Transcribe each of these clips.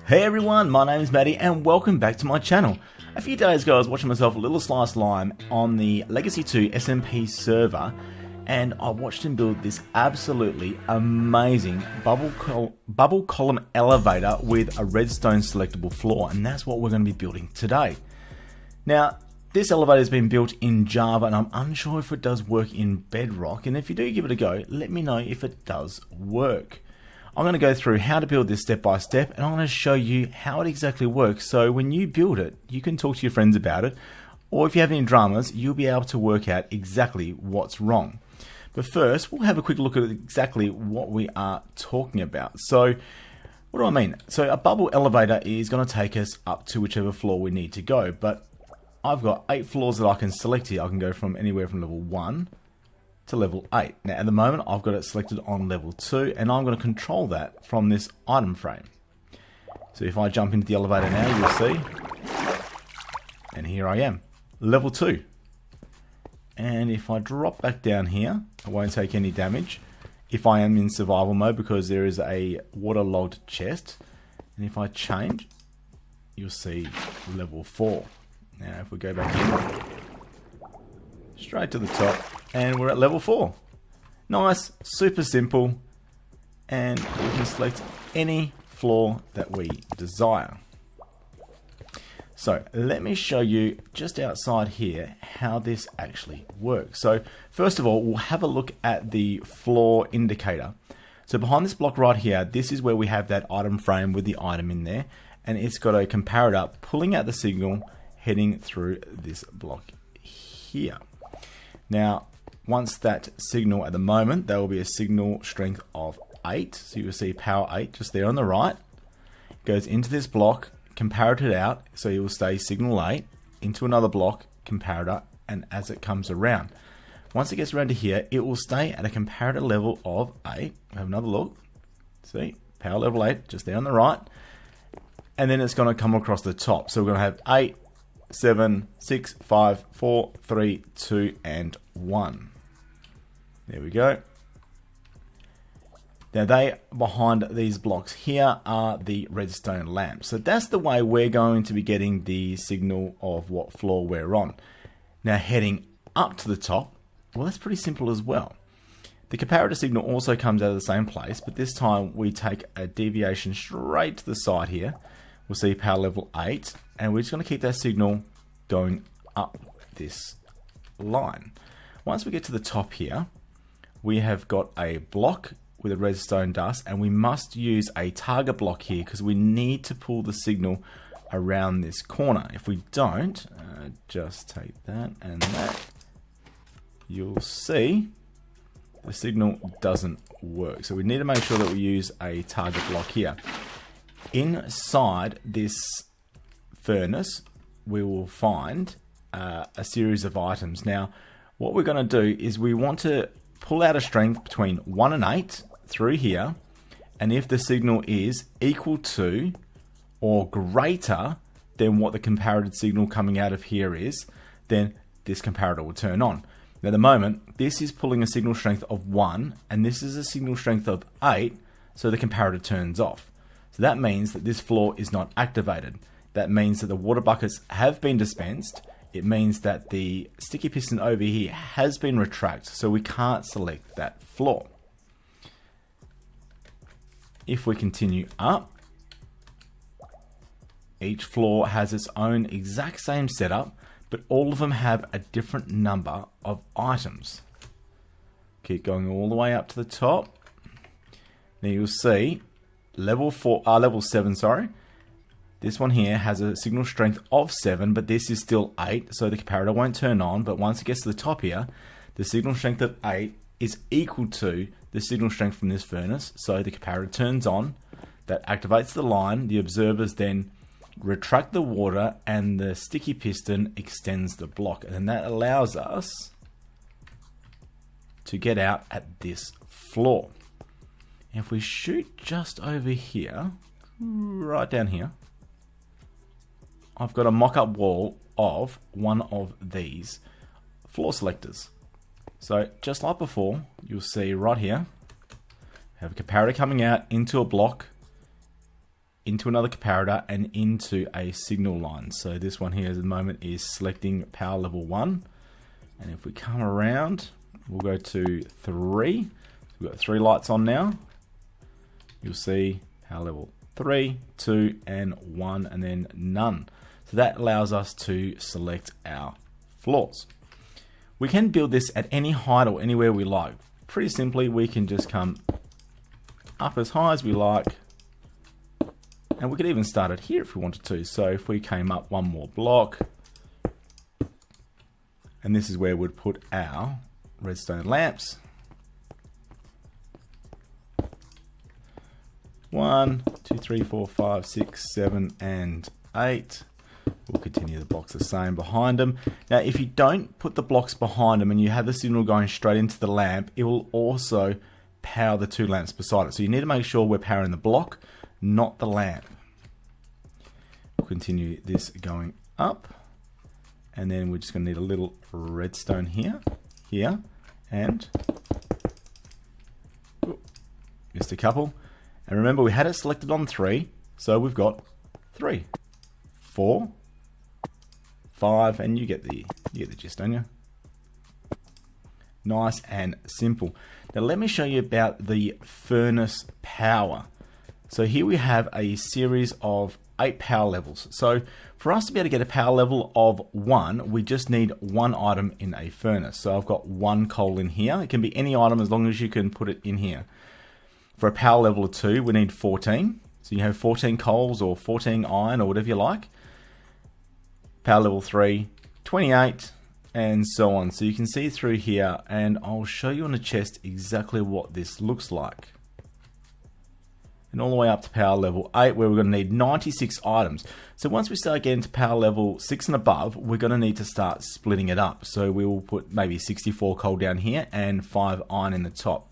Hey everyone, my name is Maddie and welcome back to my channel. A few days ago I was watching myself a little sliced lime on the Legacy 2 SMP server, and I watched him build this absolutely amazing bubble column elevator with a redstone selectable floor, and that's what we're going to be building today. Now, this elevator has been built in Java and I'm unsure if it does work in Bedrock, and if you do give it a go, let me know if it does work. I'm going to go through how to build this step by step, and I'm going to show you how it exactly works, so when you build it, you can talk to your friends about it, or if you have any dramas, you'll be able to work out exactly what's wrong. But first, we'll have a quick look at exactly what we are talking about. So, what do I mean? So a bubble elevator is going to take us up to whichever floor we need to go, but I've got 8 floors that I can select here. I can go from anywhere from level 1 to level 8. Now at the moment I've got it selected on level 2, and I'm going to control that from this item frame. So if I jump into the elevator now, you'll see, and here I am, level 2. And if I drop back down here, I won't take any damage if I am in survival mode, because there is a waterlogged chest. And if I change, you'll see level 4. Now if we go back in, straight to the top, and we're at level 4. Nice, super simple, and we can select any floor that we desire. So let me show you just outside here how this actually works. So first of all, we'll have a look at the floor indicator. So behind this block right here, this is where we have that item frame with the item in there, and it's got a comparator pulling out the signal heading through this block here. Now, once that signal, at the moment, there will be a signal strength of 8. So you will see power 8 just there on the right. It goes into this block, comparator out, so you will stay signal 8, into another block, comparator, and as it comes around. Once it gets around to here, it will stay at a comparator level of 8. Have another look. See, power level 8, just there on the right. And then it's going to come across the top. So we're going to have 8, 7, 6, 5, 4, 3, 2, and 1. There we go. Now they behind these blocks here are the redstone lamps. So that's the way we're going to be getting the signal of what floor we're on. Now heading up to the top, well, that's pretty simple as well. The comparator signal also comes out of the same place, but this time we take a deviation straight to the side here. We'll see power level 8, and we're just going to keep that signal going up this line. Once we get to the top here, we have got a block with a redstone dust, and we must use a target block here because we need to pull the signal around this corner. If we don't, just take that and that, you'll see the signal doesn't work. So we need to make sure that we use a target block here. Inside this furnace, we will find a series of items. Now, what we're going to do is we want to pull out a strength between 1 and 8 through here, and if the signal is equal to or greater than what the comparative signal coming out of here is, then this comparator will turn on. Now at the moment, this is pulling a signal strength of 1, and this is a signal strength of 8, so the comparator turns off. So that means that this floor is not activated. That means that the water buckets have been dispensed. It means that the sticky piston over here has been retracted, so we can't select that floor. If we continue up, each floor has its own exact same setup, but all of them have a different number of items. Keep going all the way up to the top. Now you'll see level 7, sorry. This one here has a signal strength of 7, but this is still 8, so the comparator won't turn on. But once it gets to the top here, the signal strength of 8 is equal to the signal strength from this furnace, so the comparator turns on. That activates the line. The observers then retract the water, and the sticky piston extends the block, and that allows us to get out at this floor. If we shoot just over here, right down here, I've got a mock-up wall of one of these floor selectors. So just like before, you'll see right here, have a comparator coming out into a block, into another comparator and into a signal line. So this one here at the moment is selecting power level 1. And if we come around, we'll go to 3. So we've got 3 lights on now. You'll see power level 3, 2, and 1, and then none. So that allows us to select our floors. We can build this at any height or anywhere we like. Pretty simply, we can just come up as high as we like, and we could even start it here if we wanted to. So if we came up one more block, and this is where we'd put our redstone lamps. 1, 2, 3, 4, 5, 6, 7, and 8. We'll continue the blocks the same behind them. Now, if you don't put the blocks behind them and you have the signal going straight into the lamp, it will also power the 2 lamps beside it. So you need to make sure we're powering the block, not the lamp. We'll continue this going up. And then we're just going to need a little redstone here, and just a couple. And remember, we had it selected on 3, so we've got 3, 4, 5, and you get the gist, don't you? Nice and simple. Now let me show you about the furnace power. So here we have a series of 8 power levels. So for us to be able to get a power level of 1, we just need 1 item in a furnace. So I've got 1 coal in here. It can be any item as long as you can put it in here. For a power level of 2, we need 14. So you have 14 coals or 14 iron or whatever you like. Power level 3, 28, and so on. So you can see through here, and I'll show you on the chest exactly what this looks like. And all the way up to power level 8, where we're going to need 96 items. So once we start getting to power level 6 and above, we're going to need to start splitting it up. So we will put maybe 64 coal down here and 5 iron in the top.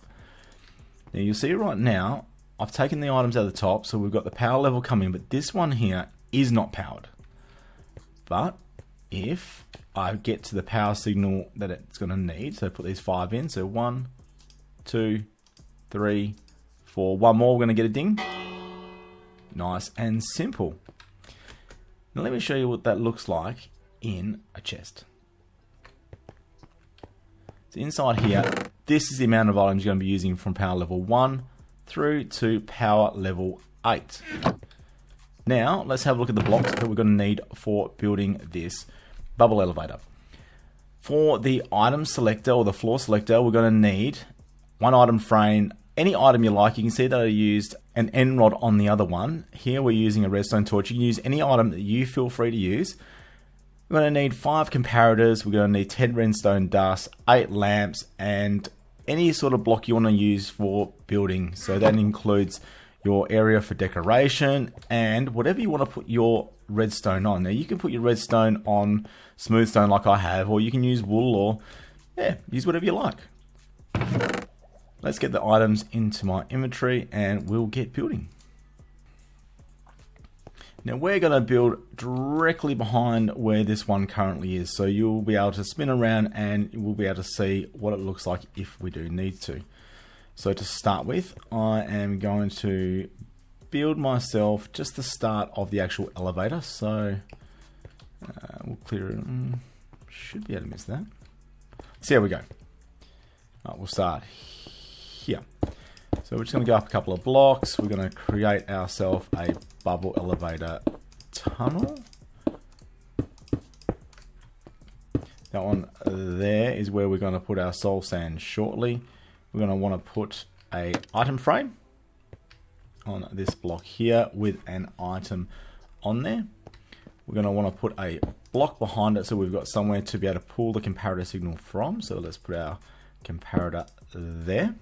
Now you'll see right now, I've taken the items out of the top, so we've got the power level coming, but this one here is not powered. But if I get to the power signal that it's going to need, so put these 5 in, so 1, 2, 3, 4, 1 more, we're going to get a ding. Nice and simple. Now let me show you what that looks like in a chest. So inside here, this is the amount of items you're going to be using from power level 1 through to power level 8. Now, let's have a look at the blocks that we're going to need for building this bubble elevator. For the item selector or the floor selector, we're going to need 1 item frame, any item you like. You can see that I used an end rod on the other one. Here we're using a redstone torch. You can use any item that you feel free to use. We're going to need 5 comparators. We're going to need 10 redstone dust, 8 lamps, and any sort of block you want to use for building. So that includes your area for decoration and whatever you want to put your redstone on. Now you can put your redstone on smooth stone like I have, or you can use wool, or use whatever you like. Let's get the items into my inventory and we'll get building. Now we're going to build directly behind where this one currently is, so you'll be able to spin around and we'll be able to see what it looks like if we do need to. So to start with, I am going to build myself just the start of the actual elevator. So we'll clear it. Should be able to miss that. So here we go. Right, we'll start here. So we're just going to go up a couple of blocks. We're going to create ourselves a bubble elevator tunnel. That one there is where we're going to put our soul sand shortly. We're going to want to put a item frame on this block here with an item on there. We're going to want to put a block behind it so we've got somewhere to be able to pull the comparator signal from. So let's put our comparator there.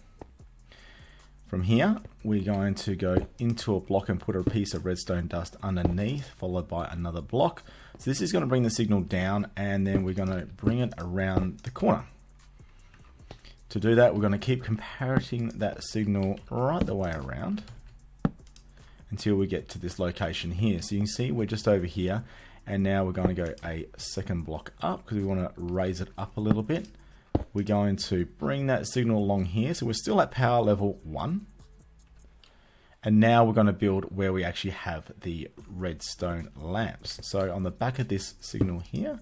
From here, we're going to go into a block and put a piece of redstone dust underneath, followed by another block. So this is going to bring the signal down, and then we're going to bring it around the corner. To do that, we're going to keep comparating that signal right the way around until we get to this location here. So you can see we're just over here, and now we're going to go a second block up because we want to raise it up a little bit. We're going to bring that signal along here. So we're still at power level 1. And now we're going to build where we actually have the redstone lamps. So on the back of this signal here,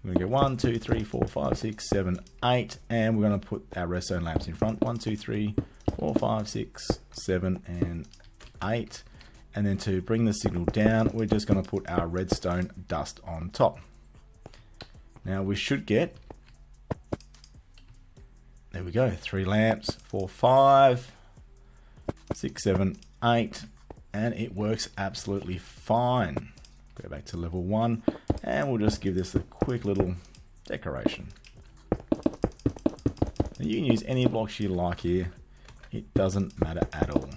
we're going to go 1, 2, 3, 4, 5, 6, 7, 8, and we're going to put our redstone lamps in front. 1, 2, 3, 4, 5, 6, 7, and 8. And then to bring the signal down, we're just going to put our redstone dust on top. Now we should get, there we go, 3 lamps, 4, 5, 6, 7, 8, and it works absolutely fine. Go back to level 1, and we'll just give this a quick little decoration. Now you can use any blocks you like here. It doesn't matter at all.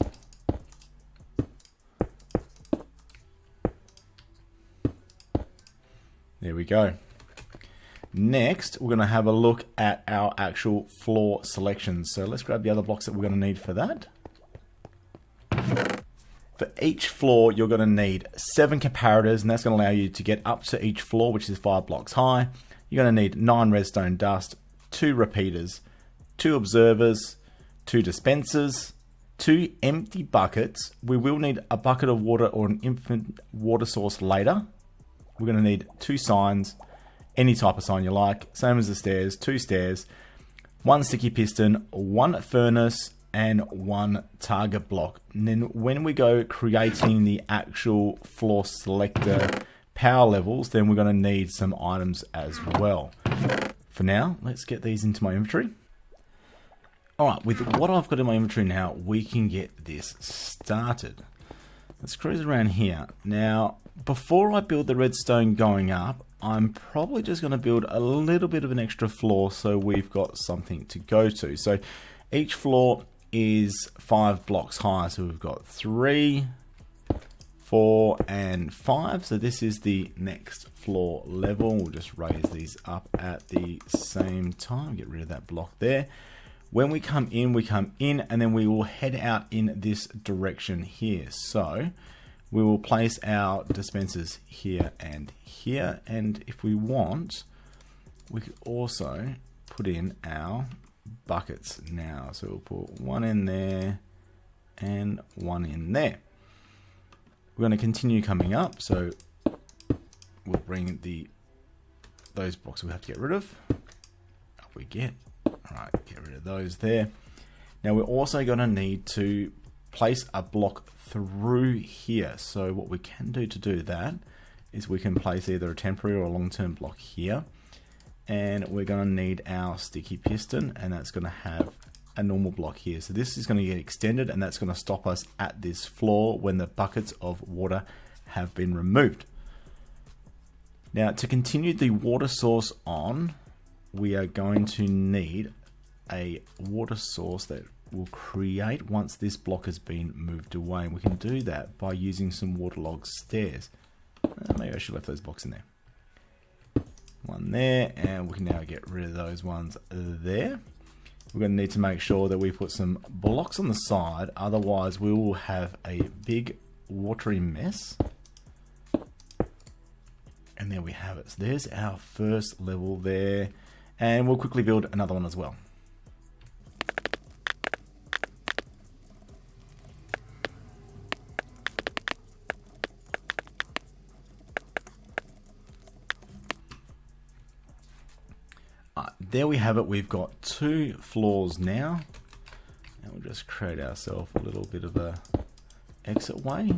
There we go. Next, we're going to have a look at our actual floor selections. So let's grab the other blocks that we're going to need for that. For each floor, you're going to need 7 comparators, and that's going to allow you to get up to each floor, which is 5 blocks high. You're going to need 9 redstone dust, 2 repeaters, 2 observers, 2 dispensers, 2 empty buckets. We will need a bucket of water or an infinite water source later. We're going to need 2 signs, any type of sign you like, same as the stairs, 2 stairs, 1 sticky piston, 1 furnace, and 1 target block. And then when we go creating the actual floor selector power levels, then we're going to need some items as well. For now, let's get these into my inventory. Alright, with what I've got in my inventory now, we can get this started. Let's cruise around here. Now, before I build the redstone going up, I'm probably just going to build a little bit of an extra floor so we've got something to go to. So each floor is 5 blocks high. So we've got 3, 4, and 5. So this is the next floor level. We'll just raise these up at the same time. Get rid of that block there. When we come in, and then we will head out in this direction here. So we will place our dispensers here and here. And if we want, we could also put in our buckets now. So we'll put 1 in there and 1 in there. We're going to continue coming up. So we'll bring those blocks we have to get rid of. Up we get. Alright, get rid of those there. Now we're also going to need to place a block through here. So what we can do to do that is we can place either a temporary or a long-term block here. And we're going to need our sticky piston, and that's going to have a normal block here. So this is going to get extended, and that's going to stop us at this floor when the buckets of water have been removed. Now to continue the water source on, we are going to need a water source that will create once this block has been moved away. And we can do that by using some waterlogged stairs. Maybe I should have left those blocks in there. 1 there, and we can now get rid of those ones there. We're going to need to make sure that we put some blocks on the side, otherwise we will have a big watery mess. And there we have it. So there's our first level there. And we'll quickly build another one as well. There we have it. We've got 2 floors now. And we'll just create ourselves a little bit of a exit way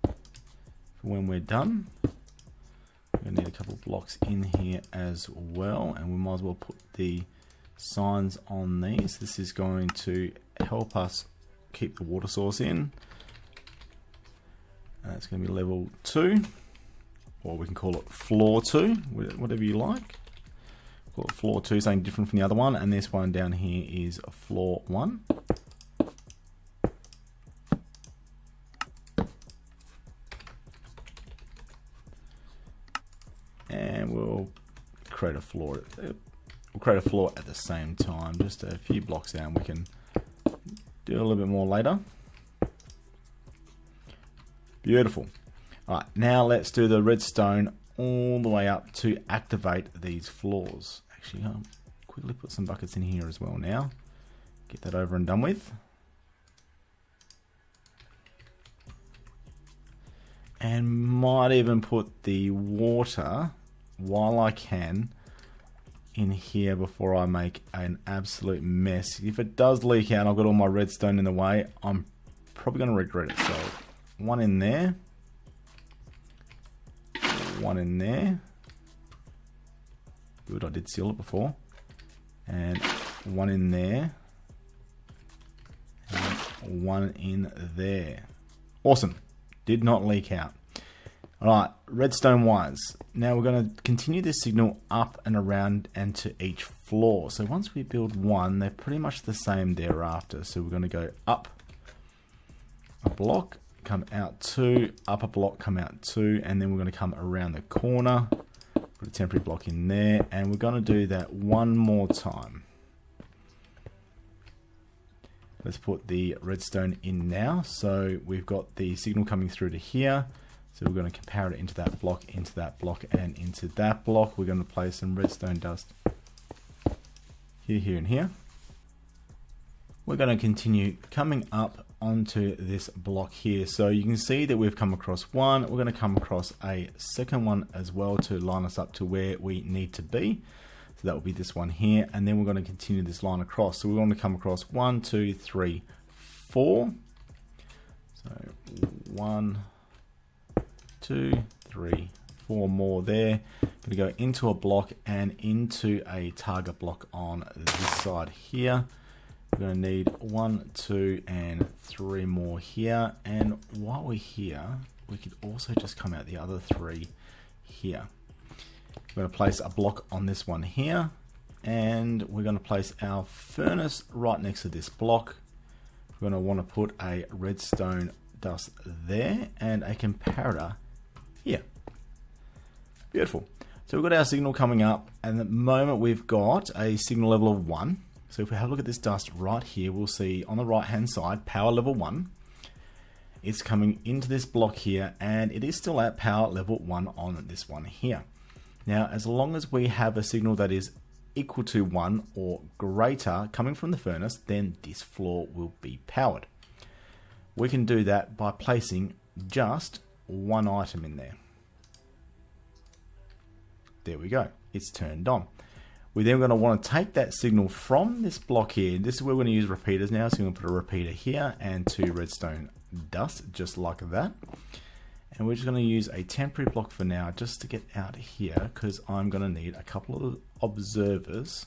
for when we're done. We're going to need a couple of blocks in here as well, and we might as well put the signs on these. This is going to help us keep the water source in. That's going to be level 2, or we can call it floor 2, whatever you like. Call it floor 2, something different from the other one, and this one down here is floor 1. And we'll create a floor. We'll create a floor at the same time, just a few blocks down. We can do a little bit more later. Beautiful. All right, now let's do the redstone all the way up to activate these floors. Actually, I'll quickly put some buckets in here as well now. Get that over and done with. And might even put the water, while I can, in here before I make an absolute mess. If it does leak out, I've got all my redstone in the way, I'm probably going to regret it. So one in there, one in there. Good, I did seal it before. And one in there, and one in there. Awesome. Did not leak out. Alright, redstone wires. Now we're going to continue this signal up and around and to each floor. So once we build one, they're pretty much the same thereafter. So we're going to go up a block, come out two, up a block, come out two, and then we're going to come around the corner, put a temporary block in there, and we're going to do that one more time. Let's put the redstone in now. So we've got the signal coming through to here. So we're going to compare it into that block, and into that block. We're going to place some redstone dust here, here, and here. We're going to continue coming up onto this block here. So you can see that we've come across one. We're going to come across a second one as well to line us up to where we need to be. So that will be this one here, and then we're going to continue this line across. So we're going to come across 1, 2, 3, 4. So 1, 2, 3, 4 more there. Going to go into a block and into a target block on this side here. We're going to need 1, 2, and 3 more here. And while we're here, we could also just come out the other 3 here. We're going to place a block on this one here, and we're going to place our furnace right next to this block. We're going to want to put a redstone dust there and a comparator here. Beautiful. So we've got our signal coming up, and at the moment we've got a signal level of 1. So if we have a look at this dust right here, we'll see on the right hand side power level 1. It's coming into this block here, and it is still at power level 1 on this one here. Now, as long as we have a signal that is equal to 1 or greater coming from the furnace, then this floor will be powered. We can do that by placing just one item in there. There we go. It's turned on. We're then going to want to take that signal from this block here. This is where we're going to use repeaters now. So we're going to put a repeater here and 2 redstone dust, just like that. And we're just going to use a temporary block for now just to get out here, because I'm going to need a couple of observers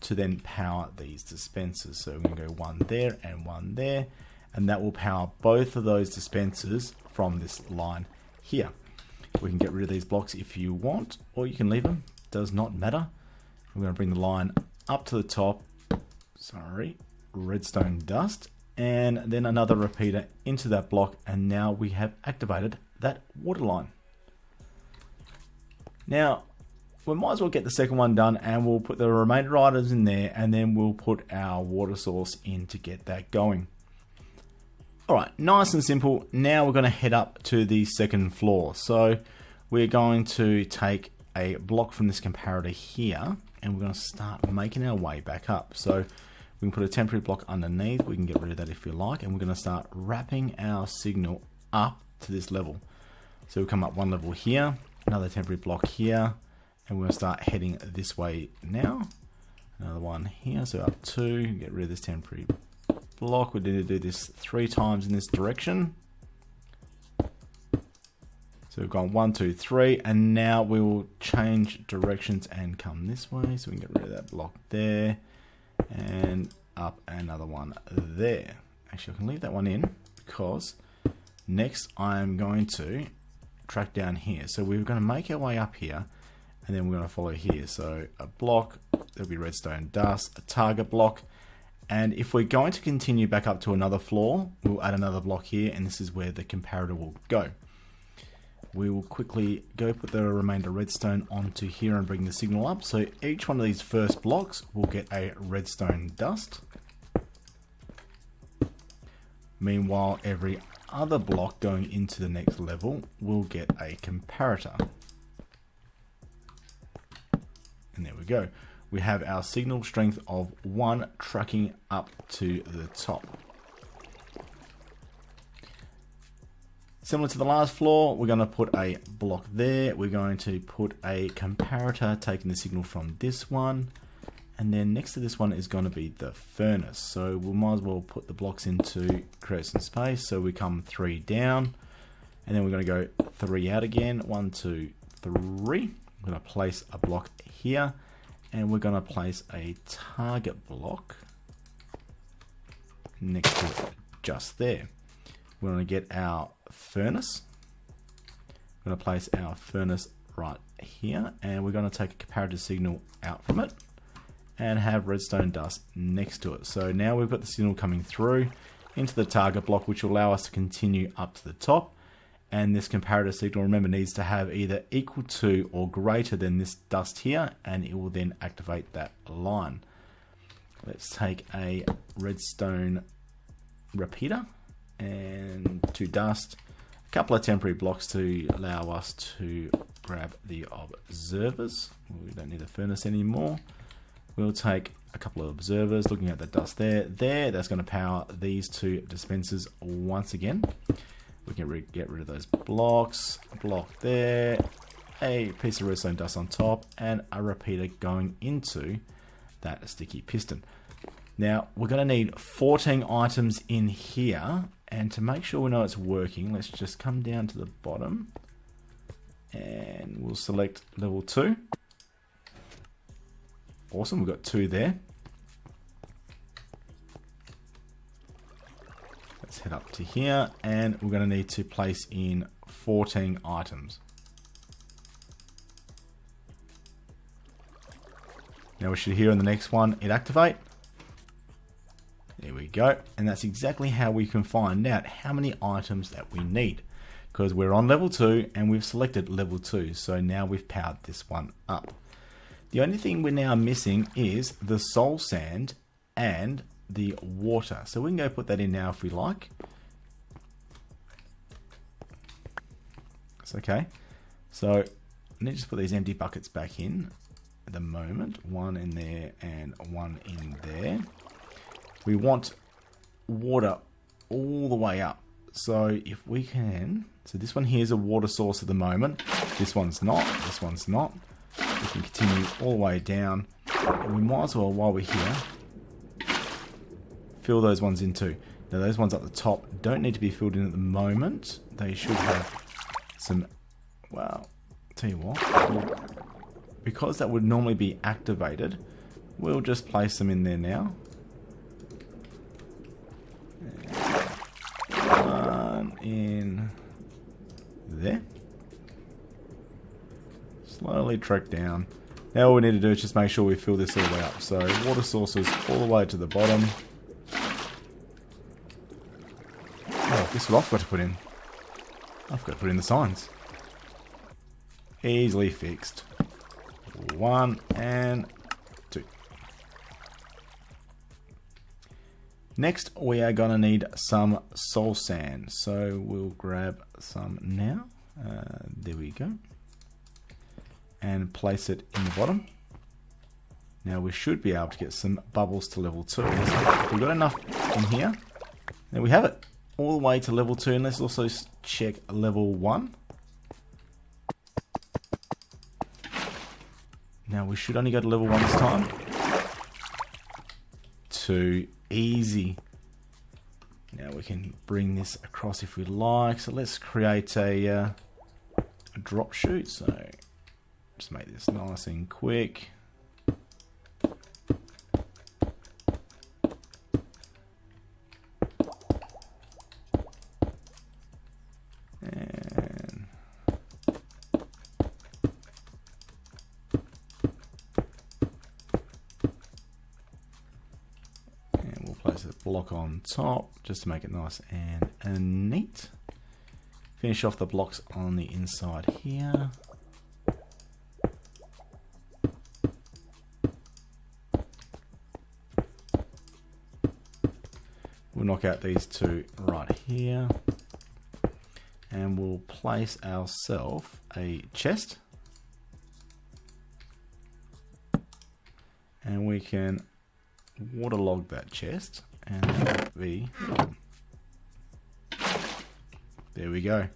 to then power these dispensers. So we're going to go one there and one there, and that will power both of those dispensers from this line here. We can get rid of these blocks if you want, or you can leave them, does not matter. We're going to bring the line up to the top, redstone dust, and then another repeater into that block, and now we have activated that water line. Now, we might as well get the second one done, and we'll put the remainder items in there, and then we'll put our water source in to get that going. Alright, nice and simple. Now we're going to head up to the second floor. So we're going to take a block from this comparator here, and we're going to start making our way back up. So we can put a temporary block underneath. We can get rid of that if you like, and we're going to start wrapping our signal up to this level. So we'll come up one level here, another temporary block here, and we're going to start heading this way now. Another one here, so up 2, get rid of this temporary block. We need to do this 3 times in this direction. So we've gone 1, 2, 3, and now we will change directions and come this way. So we can get rid of that block there, and up another one there. Actually, I can leave that one in, because next I'm going to track down here. So we're going to make our way up here, and then we're going to follow here. So a block, there'll be redstone dust, a target block, and if we're going to continue back up to another floor, we'll add another block here, and this is where the comparator will go. We will quickly go put the remainder redstone onto here and bring the signal up. So each one of these first blocks will get a redstone dust. Meanwhile, every other block going into the next level will get a comparator. And there we go. We have our signal strength of 1 tracking up to the top. Similar to the last floor, we're going to put a block there. We're going to put a comparator taking the signal from this one. And then next to this one is going to be the furnace. So we might as well put the blocks into create some space. So we come 3 down. And then we're going to go 3 out again. 1, 2, 3. I'm going to place a block here. And we're going to place a target block next to it, just there. We're going to get our furnace. We're going to place our furnace right here, and we're going to take a comparative signal out from it and have redstone dust next to it. So now we've got the signal coming through into the target block, which will allow us to continue up to the top. And this comparative signal, remember, needs to have either equal to or greater than this dust here, and it will then activate that line. Let's take a redstone repeater and 2 dust, a couple of temporary blocks to allow us to grab the observers. We don't need the furnace anymore. We'll take a couple of observers, looking at the dust there. That's going to power these 2 dispensers once again. We can get rid of those blocks, block there, a piece of redstone dust on top, and a repeater going into that sticky piston. Now, we're going to need 14 items in here, and to make sure we know it's working, let's just come down to the bottom, and we'll select level 2. Awesome, we've got 2 there. Let's head up to here, and we're going to need to place in 14 items. Now we should hear in the next one it activate. There we go. And that's exactly how we can find out how many items that we need, because we're on level 2 and we've selected level 2. So now we've powered this one up. The only thing we're now missing is the soul sand and the water. So we can go put that in now if we like. It's okay. So I need to just put these empty buckets back in at the moment. 1 in there and 1 in there. We want water all the way up. So if we can, so this one here is a water source at the moment. This one's not, this one's not. We can continue all the way down. And we might as well, while we're here, fill those ones in too. Now those ones up the top don't need to be filled in at the moment. They should have some, well, tell you what, because that would normally be activated, we'll just place them in there now. In there. Slowly trek down. Now all we need to do is just make sure we fill this all the way up. So water sources all the way to the bottom. Oh, guess what I've got to put in? I've got to put in the signs. Easily fixed. 1 and 2. Next, we are going to need some soul sand. So we'll grab some now. There we go. And place it in the bottom. Now we should be able to get some bubbles to level 2. We've got enough in here. There we have it. All the way to level 2. And let's also check level 1. Now we should only go to level 1 this time. 2. Easy. Now we can bring this across if we like. So let's create a drop chute. So just make this nice and quick. Block on top just to make it nice and neat. Finish off the blocks on the inside here. We'll knock out these 2 right here, and we'll place ourselves a chest, and we can waterlog that chest. And that would be, there we go.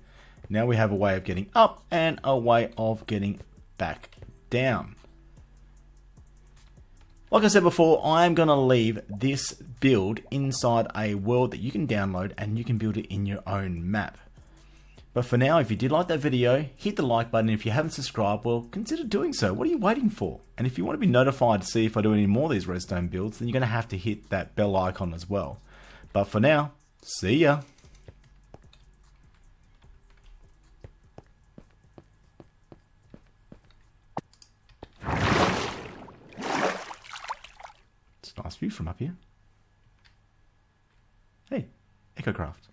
Now we have a way of getting up and a way of getting back down. Like I said before, I'm going to leave this build inside a world that you can download and you can build it in your own map. But for now, if you did like that video, hit the like button. If you haven't subscribed, well, consider doing so. What are you waiting for? And if you want to be notified to see if I do any more of these redstone builds, then you're going to have to hit that bell icon as well. But for now, see ya. It's a nice view from up here. Hey, EchoCraft.